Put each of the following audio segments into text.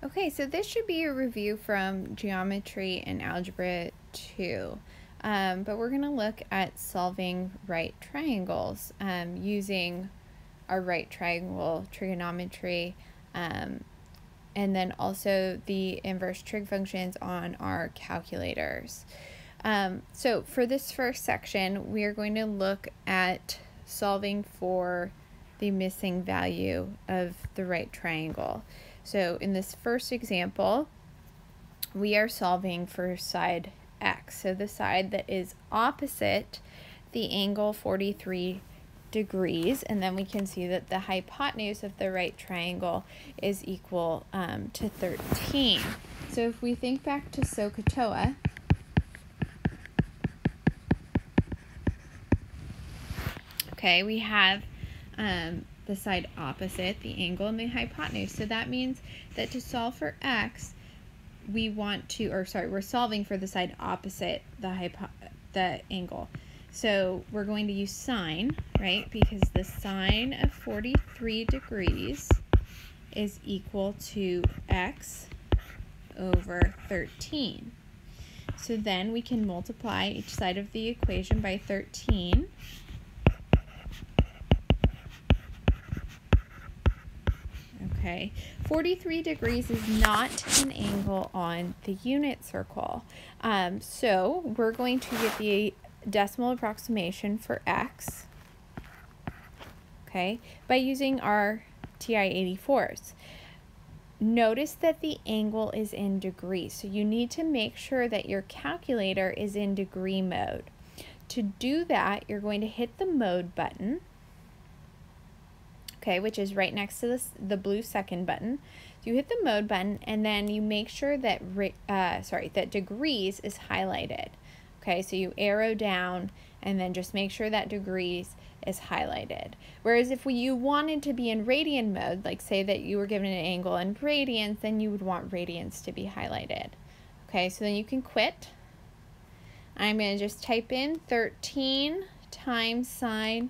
Okay, so this should be a review from Geometry and Algebra 2. But we're going to look at solving right triangles using our right triangle trigonometry and then also the inverse trig functions on our calculators. So for this first section, we are going to look at solving for the missing value of the right triangle. So in this first example, we are solving for side x, so the side that is opposite the angle 43 degrees, and then we can see that the hypotenuse of the right triangle is equal to 13. So if we think back to SOHCAHTOA, okay, we have the side opposite, the angle, and the hypotenuse. So that means that to solve for x, we want to, we're solving for the side opposite the angle. So we're going to use sine, right? Because the sine of 43 degrees is equal to x over 13. So then we can multiply each side of the equation by 13. Okay, 43 degrees is not an angle on the unit circle. So we're going to get the decimal approximation for x, okay, by using our TI-84s. Notice that the angle is in degrees, so you need to make sure that your calculator is in degree mode. To do that, you're going to hit the mode button, okay, which is right next to the blue second button. So you hit the mode button, and then you make sure that that degrees is highlighted. Okay, so you arrow down, and then just make sure that degrees is highlighted. Whereas if you wanted to be in radian mode, like say that you were given an angle in radians, then you would want radians to be highlighted. Okay, so then you can quit. I'm going to just type in 13 times sine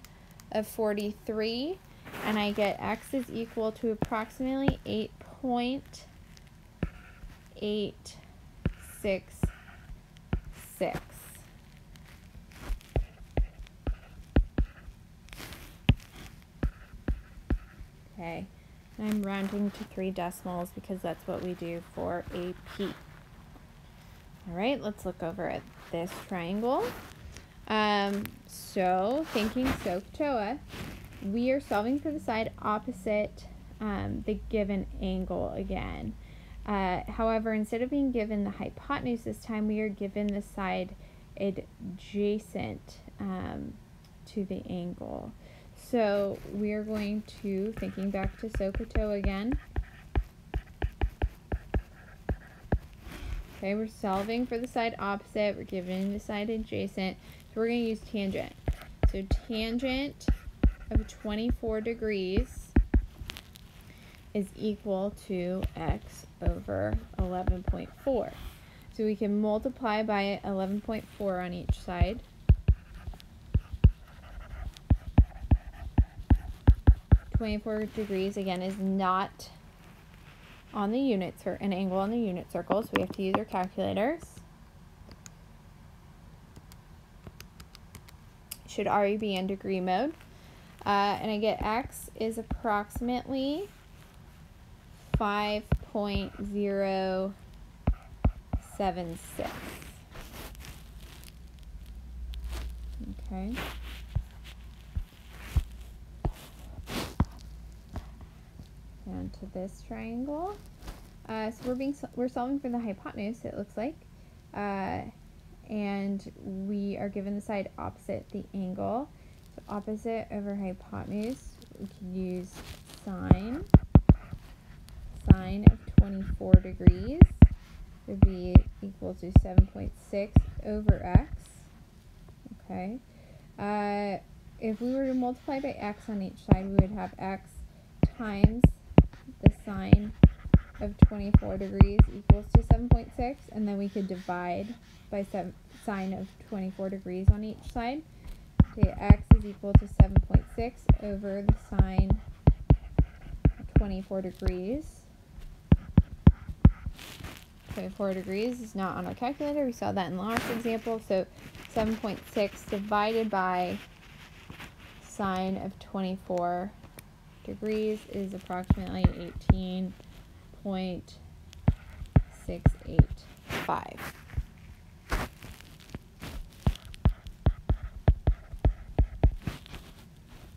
of 43. And I get x is equal to approximately 8.866. Okay, and I'm rounding to 3 decimals because that's what we do for AP. All right, let's look over at this triangle. So thinking SOHCAHTOA, we are solving for the side opposite the given angle again. However, instead of being given the hypotenuse this time, we are given the side adjacent to the angle. So we are going to, thinking back to SOHCAHTOA again. Okay, we're solving for the side opposite. We're given the side adjacent. So we're going to use tangent. So tangent of 24 degrees is equal to x over 11.4. So we can multiply by 11.4 on each side. (24 degrees again is not on the unit an angle on the unit circle, so we have to use our calculators. Should already be in degree mode. And I get x is approximately 5.076. Okay. Down to this triangle. So we're solving for the hypotenuse, it looks like. And we are given the side opposite the angle. So opposite over hypotenuse, we can use sine. Sine of 24 degrees would be equal to 7.6 over x. Okay. If we were to multiply by x on each side, we would have x times the sine of 24 degrees equals to 7.6, and then we could divide by sine of 24 degrees on each side. Okay, x is equal to 7.6 over the sine of 24 degrees. 24 degrees is not on our calculator. We saw that in the last example. So 7.6 divided by sine of 24 degrees is approximately 18.685.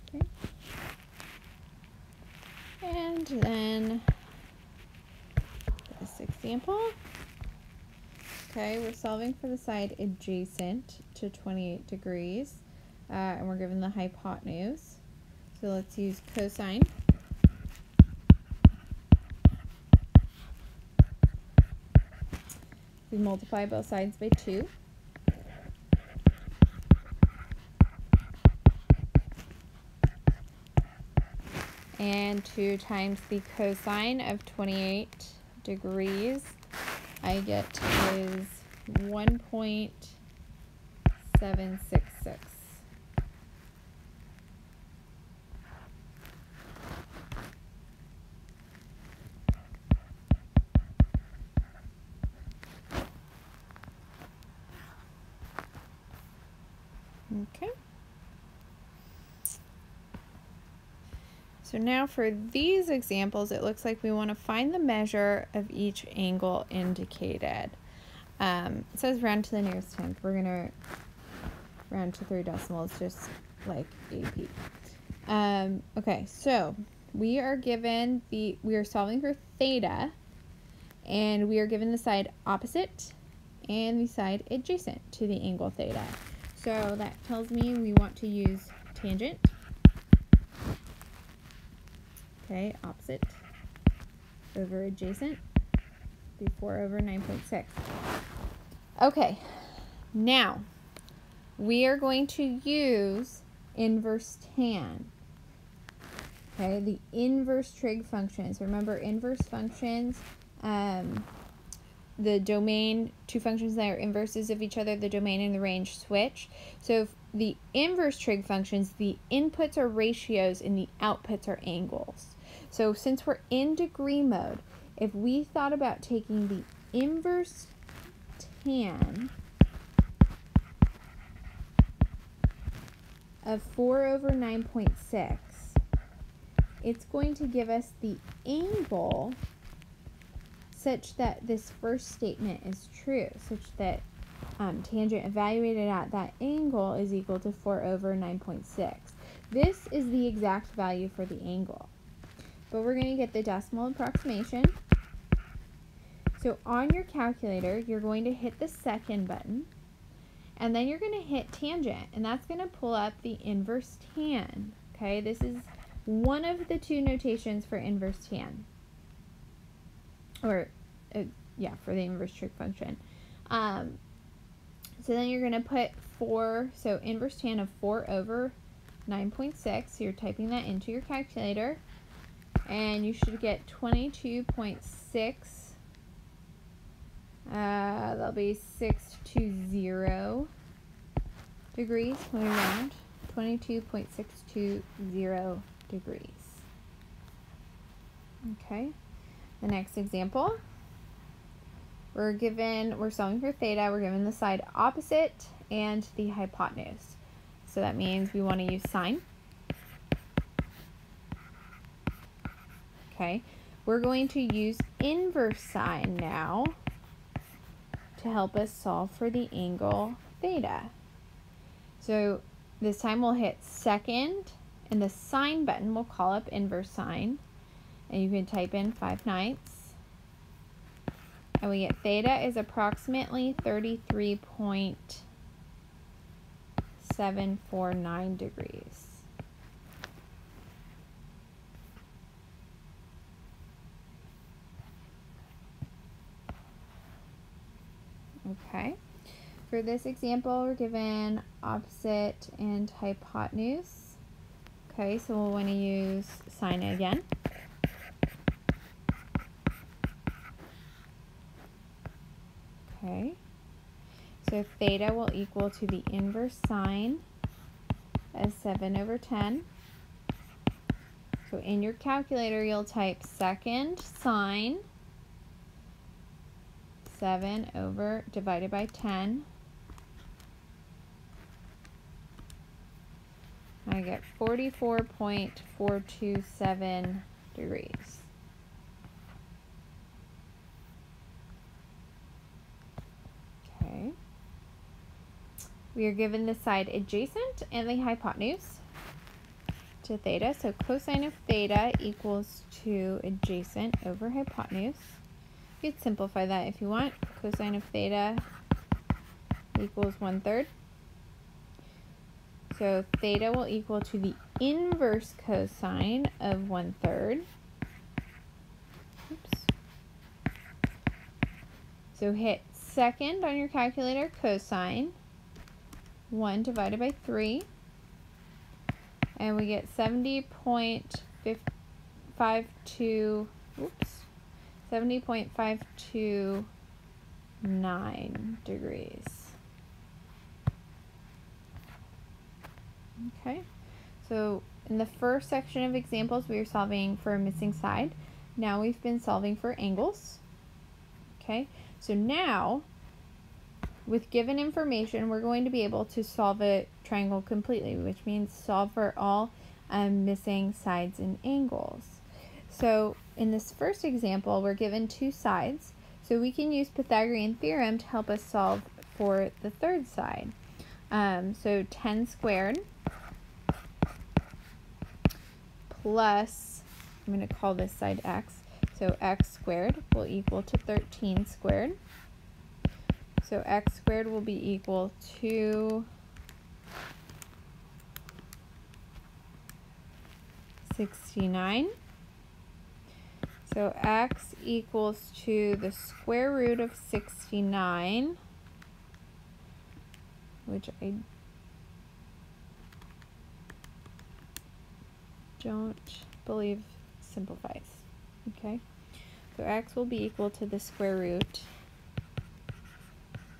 Okay. And then this example. Okay, we're solving for the side adjacent to 28 degrees, and we're given the hypotenuse. So let's use cosine. We multiply both sides by 2. And 2 times the cosine of 28 degrees, I get is 1.766. Okay. So now for these examples, it looks like we want to find the measure of each angle indicated. It says round to the nearest tenth. We're going to round to 3 decimals, just like AP. Okay, so we are solving for theta, and we are given the side opposite and the side adjacent to the angle theta. So that tells me we want to use tangent. Okay, opposite over adjacent, be 4 over 9.6. Okay, now we are going to use inverse tan. Okay, the inverse trig functions. Remember, inverse functions, the domain, 2 functions that are inverses of each other, the domain and the range switch. So if the inverse trig functions, the inputs are ratios and the outputs are angles. So since we're in degree mode, if we thought about taking the inverse tan of 4 over 9.6, it's going to give us the angle such that this first statement is true, such that tangent evaluated at that angle is equal to 4 over 9.6. This is the exact value for the angle. But we're going to get the decimal approximation. So on your calculator, you're going to hit the second button, and then you're going to hit tangent, and that's going to pull up the inverse tan. Okay, this is one of the 2 notations for inverse tan. Or, yeah, for the inverse trig function. So then you're going to put 4, so inverse tan of 4 over 9.6. So you're typing that into your calculator, and you should get 22.6. That'll be 620 degrees when we round. 22.620 degrees. Okay. The next example, we're solving for theta, we're given the side opposite and the hypotenuse. So that means we want to use sine. Okay, we're going to use inverse sine now to help us solve for the angle theta. So this time we'll hit second, and the sine button will call up inverse sine. And you can type in 5/9, and we get theta is approximately 33.749 degrees. Okay, for this example, we're given opposite and hypotenuse. Okay, so we'll want to use sine again. Okay, so theta will equal to the inverse sine of 7 over 10. So in your calculator, you'll type second sine 7 over divided by 10. I get 44.427 degrees. Okay. We are given the side adjacent and the hypotenuse to theta. So cosine of theta equals to adjacent over hypotenuse. You could simplify that if you want. Cosine of theta equals 1/3. So theta will equal to the inverse cosine of 1/3. Oops. So hit second on your calculator, cosine. 1 divided by 3. And we get 70.529 degrees. Okay, so in the first section of examples, we are solving for a missing side. Now we've been solving for angles. Okay, so now with given information, we're going to be able to solve a triangle completely, which means solve for all missing sides and angles. So in this first example, we're given two sides, so we can use Pythagorean theorem to help us solve for the third side. So 10 squared plus, I'm going to call this side x, so x squared will equal to 13 squared. So x squared will be equal to 69. So x equals to the square root of 69, which I don't believe simplifies. Okay, so x will be equal to the square root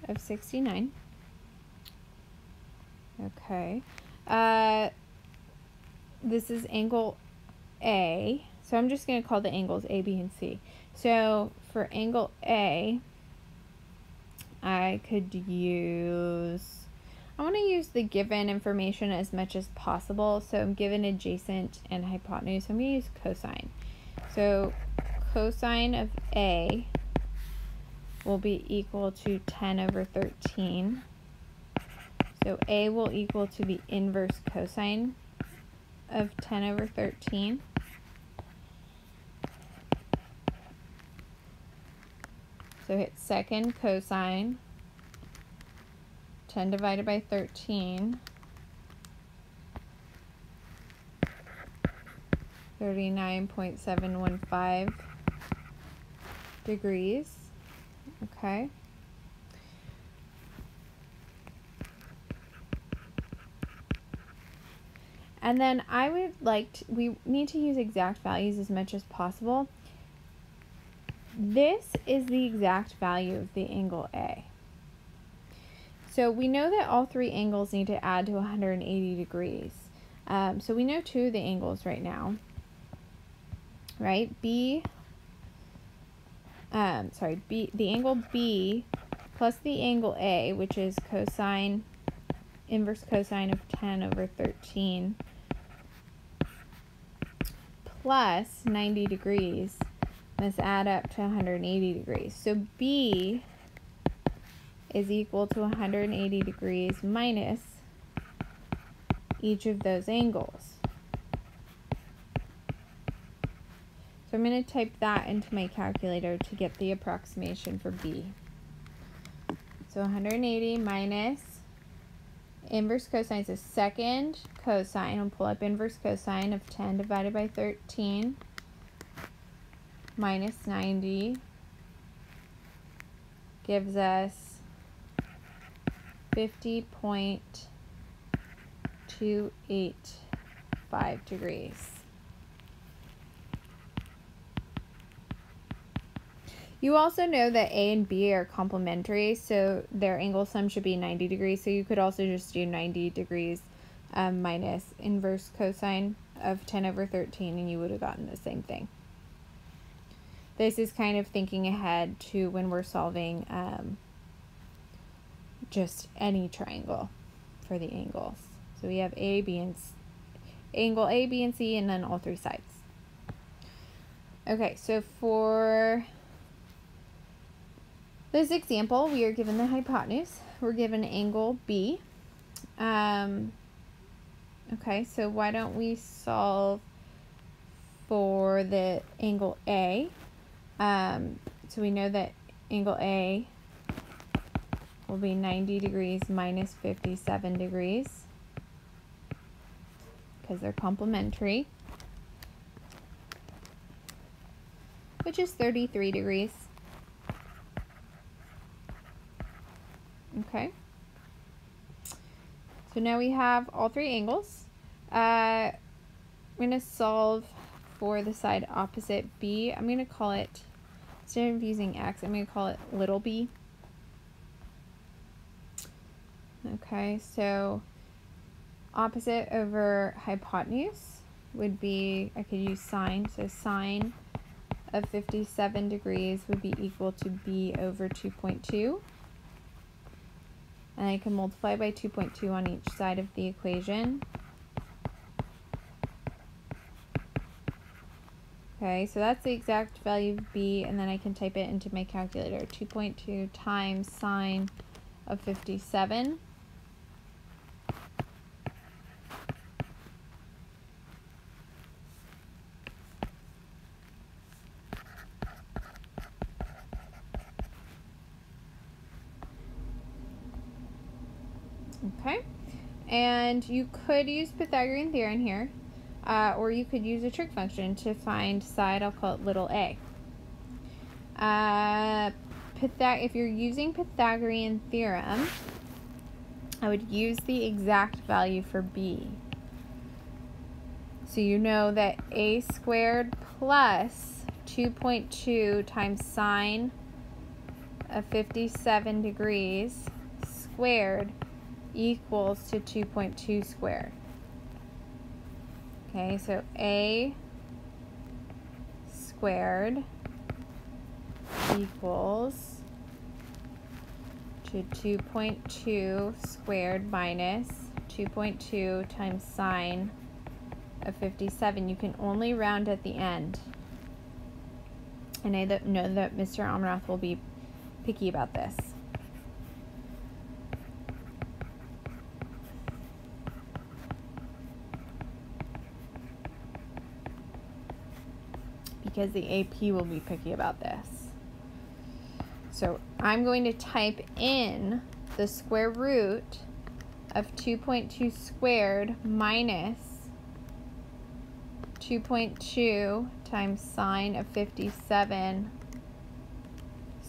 of 69. Okay, this is angle A, so I'm just going to call the angles A, B, and C. So for angle A, I want to use the given information as much as possible. So I'm given adjacent and hypotenuse. I'm going to use cosine. So cosine of A will be equal to 10 over 13. So A will equal to the inverse cosine of 10 over 13. So hit second cosine, 10 divided by 13, 39.715 degrees. Okay. And then we need to use exact values as much as possible. This is the exact value of the angle A. So we know that all three angles need to add to 180 degrees. So we know two of the angles right now, right? The angle B plus the angle A, which is inverse cosine of 10 over 13, plus 90 degrees, must add up to 180 degrees. So B is equal to 180 degrees minus each of those angles. So I'm going to type that into my calculator to get the approximation for B. So 180 minus inverse cosine is a second cosine. We'll pull up inverse cosine of 10 divided by 13 minus 90 gives us 50.285 degrees. You also know that A and B are complementary, so their angle sum should be 90 degrees. So you could also just do 90 degrees minus inverse cosine of 10 over 13, and you would have gotten the same thing. this is kind of thinking ahead to when we're solving just any triangle for the angles. So we have A, B, and angle A, B, and C, and then all three sides. Okay, so for this example, we are given the hypotenuse. We're given angle B. Okay, so why don't we solve for the angle A? So we know that angle A will be 90 degrees minus 57 degrees because they're complementary, which is 33 degrees. Okay. So now we have all three angles. I'm going to solve for the side opposite B. I'm going to call it, instead of using X, I'm going to call it little b. Okay, so opposite over hypotenuse would be, I could use sine, so sine of 57 degrees would be equal to B over 2.2. And I can multiply by 2.2 on each side of the equation. Okay, so that's the exact value of B, and then I can type it into my calculator. 2.2 times sine of 57. Okay, and you could use Pythagorean theorem here, or you could use a trig function to find side. I'll call it little a. If you're using Pythagorean theorem, I would use the exact value for b. So you know that a squared plus 2.2 times sine of 57 degrees squared equals to 2.2 squared. Okay, so a squared equals to 2.2 squared minus 2.2 times sine of 57. You can only round at the end. And I know that Mr. Amrath will be picky about this. Because the AP will be picky about this. So I'm going to type in the square root of 2.2 squared minus 2.2 times sine of 57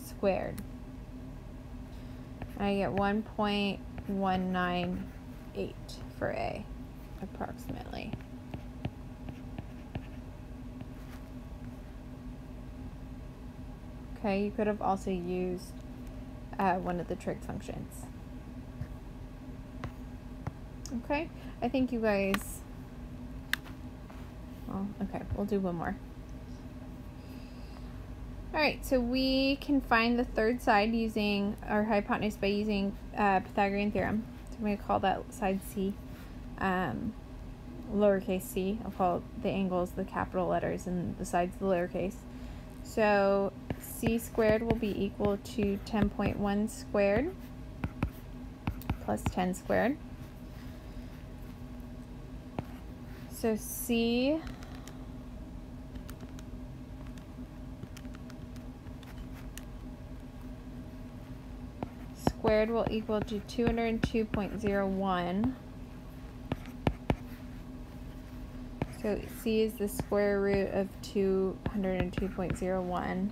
squared. I get 1.198 for A, approximately. Okay, you could have also used one of the trig functions. Okay, I think you guys, well, okay, we'll do one more. Alright, so we can find the third side using our hypotenuse by using Pythagorean theorem. So I'm going to call that side C, lowercase c. I'll call the angles the capital letters and the sides the lowercase. So c squared will be equal to 10.1 squared plus 10 squared. So c squared will equal to 202.01. So c is the square root of 202.01.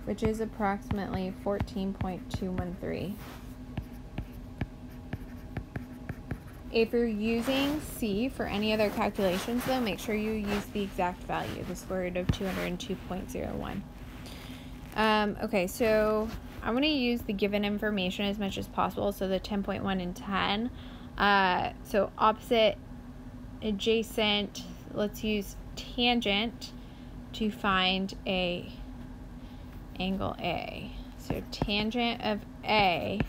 Which is approximately 14.213. If you're using C for any other calculations, though, make sure you use the exact value, the square root of 202.01. Okay, so I'm going to use the given information as much as possible, so the 10.1 and 10. So opposite adjacent, let's use tangent to find angle A. So tangent of A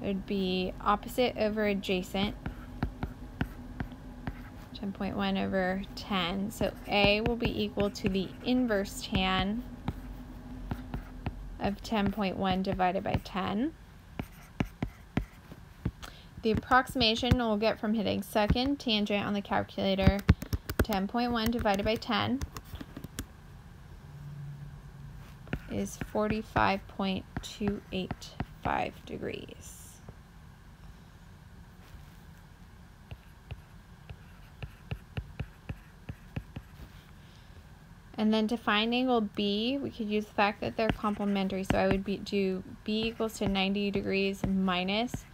would be opposite over adjacent, 10.1 over 10. So A will be equal to the inverse tan of 10.1 divided by 10. The approximation we'll get from hitting second tangent on the calculator, 10.1 divided by 10 is 45.285 degrees. And then to find angle B, we could use the fact that they're complementary. So I would do B equals to 90 degrees minus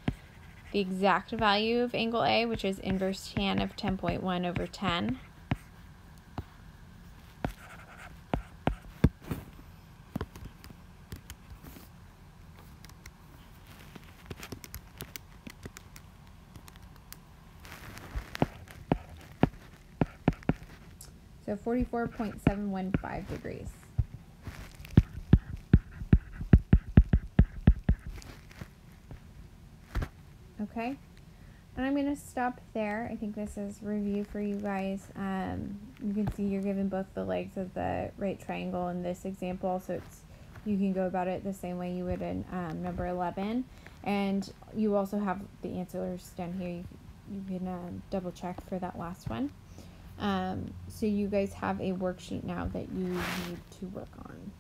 the exact value of angle A, which is inverse tan of 10.1 over 10. So 44.715 degrees. Okay, and I'm going to stop there. I think this is review for you guys. You can see you're given both the legs of the right triangle in this example, so you can go about it the same way you would in number 11. And you also have the answers down here. You can double check for that last one. So you guys have a worksheet now that you need to work on.